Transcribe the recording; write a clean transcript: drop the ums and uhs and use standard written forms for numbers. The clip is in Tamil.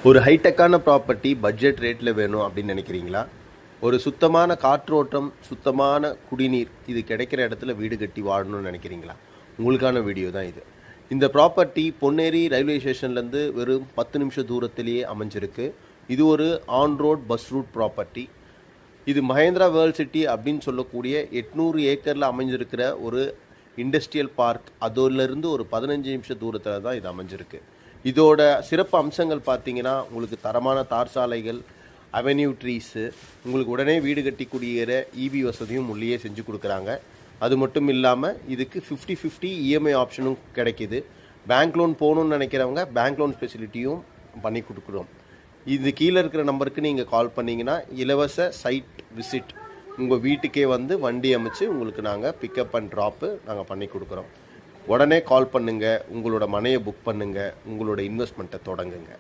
ஒரு ஹைடெக்கான ப்ராப்பர்ட்டி பட்ஜெட் ரேட்டில் வேணும் அப்படின்னு நினைக்கிறீங்களா? ஒரு சுத்தமான காற்றோட்டம், சுத்தமான குடிநீர் இது கிடைக்கிற இடத்துல வீடு கட்டி வாழணும்னு நினைக்கிறீங்களா? உங்களுக்கான வீடியோ தான் இது. இந்த ப்ராப்பர்ட்டி பொன்னேரி ரயில்வே ஸ்டேஷன்லேருந்து வெறும் 10 நிமிஷம் தூரத்திலேயே அமைஞ்சிருக்கு. இது ஒரு on road bus route property. இது மஹேந்திரா வேர்ல்ட் சிட்டி அப்படின்னு சொல்லக்கூடிய 800 ஏக்கரில் அமைஞ்சிருக்கிற ஒரு இண்டஸ்ட்ரியல் பார்க். அதிலிருந்து ஒரு 15 நிமிஷம் தூரத்தில் தான் இது அமைஞ்சிருக்கு. இதோட சிறப்பு அம்சங்கள் பார்த்தீங்கன்னா, உங்களுக்கு தரமான தார் சாலைகள், அவென்யூ ட்ரீஸு, உங்களுக்கு உடனே வீடு கட்டி குடியேற இபி வசதியும் உள்ளேயே செஞ்சு கொடுக்குறாங்க. அது மட்டும் இல்லாமல் இதுக்கு 50-50 இஎம்ஐ ஆப்ஷனும் கிடைக்கிது. பேங்க் லோன் போகணுன்னு நினைக்கிறவங்க பேங்க் லோன் ஃபெசிலிட்டியும் பண்ணி கொடுக்குறோம். இது கீழே இருக்கிற நம்பருக்கு நீங்கள் கால் பண்ணிங்கன்னா இலவச சைட் விசிட் உங்கள் வீட்டுக்கே வந்து வண்டி அமைச்சு உங்களுக்கு நாங்கள் பிக்கப் அண்ட் ட்ராப்பு நாங்கள் பண்ணி கொடுக்குறோம். உடனே கால் பண்ணுங்கள், உங்களோட மனையை புக் பண்ணுங்கள், உங்களோட இன்வெஸ்ட்மெண்ட்டை தொடங்குங்க.